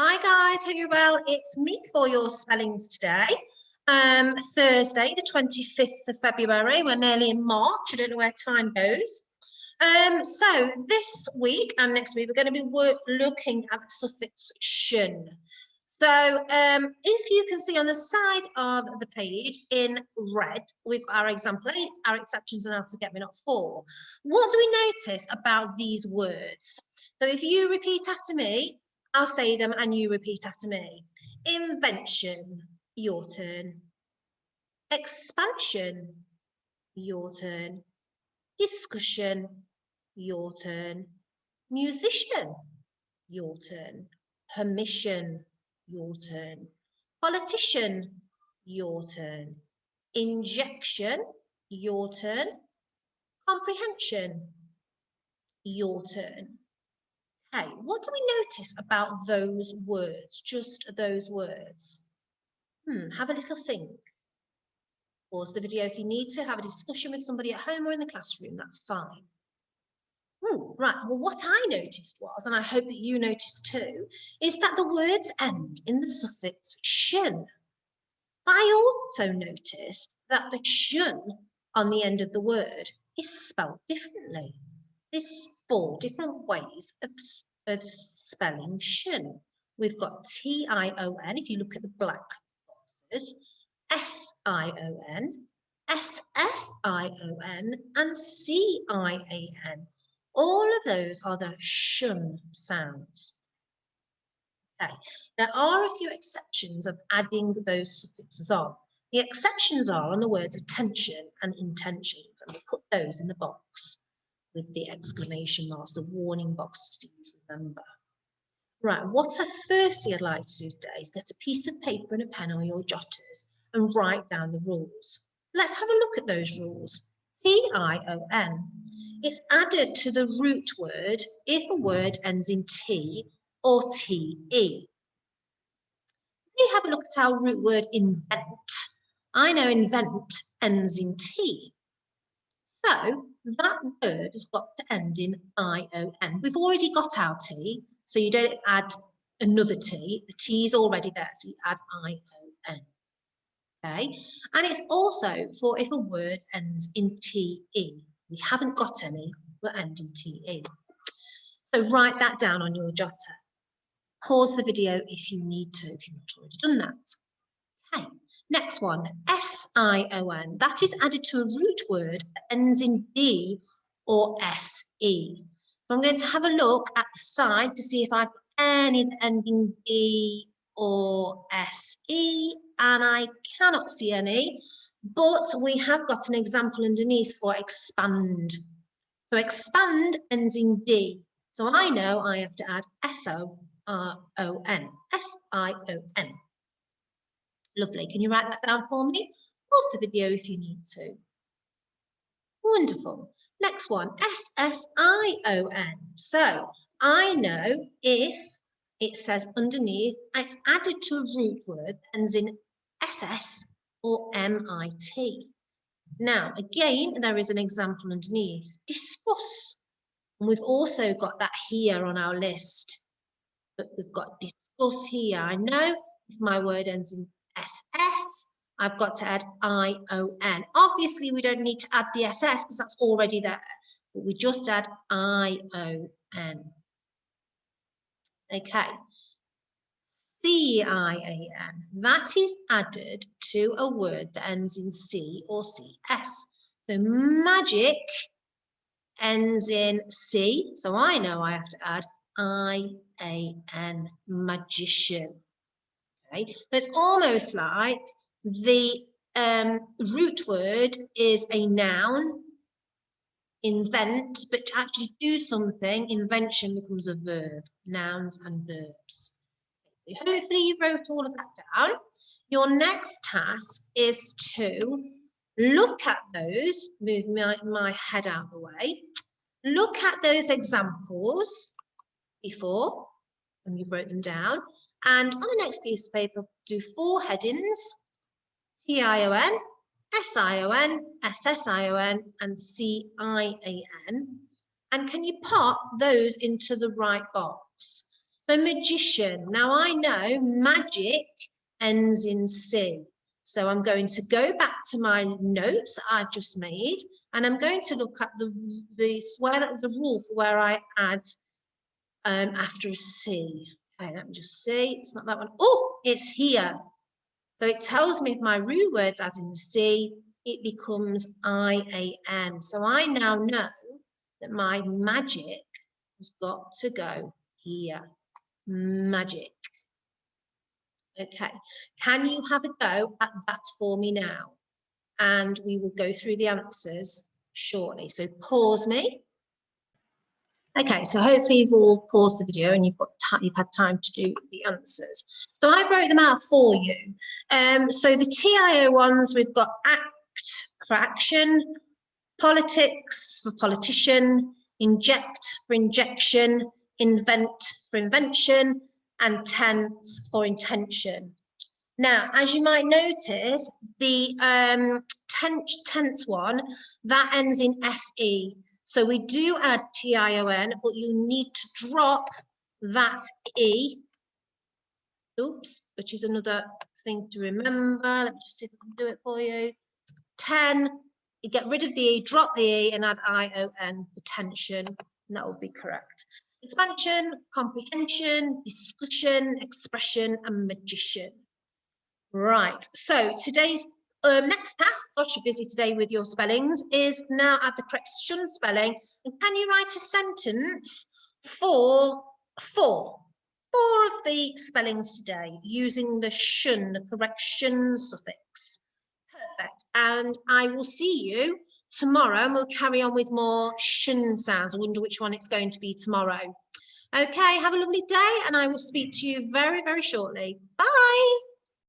Hi guys, hope you're well. It's me for your spellings today. Thursday, the 25th of February. We're nearly in March. I don't know where time goes. So this week and next week, we're going to be looking at the suffix "shun." So if you can see on the side of the page in red, we've got our example 8, our exceptions, and our forget-me-not 4. What do we notice about these words? So if you repeat after me, I'll say them and you repeat after me. Invention, your turn. Expansion, your turn. Discussion, your turn. Musician, your turn. Permission, your turn. Politician, your turn. Injection, your turn. Comprehension, your turn. Hey, what do we notice about those words, just those words? Have a little think. Pause the video if you need to, have a discussion with somebody at home or in the classroom, that's fine. Right, well what I noticed was, and I hope that you noticed too, is that the words end in the suffix "shun." I also noticed that the "shun" on the end of the word is spelled differently. There's 4 different ways of spelling "shun." We've got T-I-O-N, if you look at the black boxes, S-I-O-N, S-S-I-O-N, and C-I-A-N. All of those are the "shun" sounds. Okay, there are a few exceptions of adding those suffixes on. The exceptions are on the words attention and intentions, and we put those in the box with the exclamation marks, the warning box to remember. Right, what firstly I'd like to do today is get a piece of paper and a pen or your jotters and write down the rules. Let's have a look at those rules. T-I-O-N. It's added to the root word if a word ends in T or T-E. We have a look at our root word invent. I know invent ends in T. So that word has got to end in I-O-N. We've already got our T, so you don't add another T. The T is already there, so you add I-O-N. Okay, and it's also for if a word ends in T-E. We haven't got any, we'll end in T-E. So write that down on your jotter. Pause the video if you need to, if you've not already done that. Okay, next one, S-I-O-N. That is added to a root word that ends in D or S-E. So I'm going to have a look at the side to see if I've got any that end in D or S-E, and I cannot see any, but we have got an example underneath for expand. So expand ends in D. So I know I have to add S-O-R-O-N, S-I-O-N. Lovely. Can you write that down for me? Pause the video if you need to. Wonderful. Next one, S-S-I-O-N. So I know if it says underneath, it's added to a root word that ends in S-S or M-I-T. Now, again, there is an example underneath. Discuss. And we've also got that here on our list. But we've got discuss here. I know if my word ends in SS, I've got to add I-O-N. Obviously, we don't need to add the SS because that's already there. But we just add I-O-N. Okay. C-I-A-N. That is added to a word that ends in C or C-S. So magic ends in C. So I know I have to add I-A-N, magician. Okay, it's almost like the root word is a noun, invent, but to actually do something, invention becomes a verb, nouns and verbs. So hopefully you wrote all of that down. Your next task is to look at those, move my head out of the way, look at those examples before, when you've wrote them down, and on the next piece of paper, do 4 headings, T-I-O-N, S-I-O-N, S-S-I-O-N, and C-I-A-N. And can you pop those into the right box? So magician. Now I know magic ends in C. So I'm going to go back to my notes that I've just made, and I'm going to look at the rule for where I add after a C. Okay, let me just see. It's not that one. Oh, it's here. So it tells me if my root words as in the C, it becomes IAN. So I now know that my magic has got to go here. Magic. Okay, can you have a go at that for me now? And we will go through the answers shortly. So pause me. Okay, so hopefully you've all paused the video and you've had time to do the answers. So I wrote them out for you. So the TIO ones, we've got ACT for action, politics for politician, inject for injection, invent for invention, and tense for intention. Now, as you might notice, the tense one, that ends in SE. So we do add TION, but you need to drop that E. Oops, which is another thing to remember. Let me just see if I can do it for you. 10, you get rid of the E, drop the E, and add ION for tension, and that will be correct. Expansion, comprehension, discussion, expression, and magician. Right, so today's next task, gosh, you're busy today with your spellings, is now add the correct shun spelling. And can you write a sentence for four of the spellings today using the shun, the correct shun suffix? Perfect. And I will see you tomorrow, and we'll carry on with more shun sounds. I wonder which one it's going to be tomorrow. Okay, have a lovely day, and I will speak to you very, very shortly. Bye.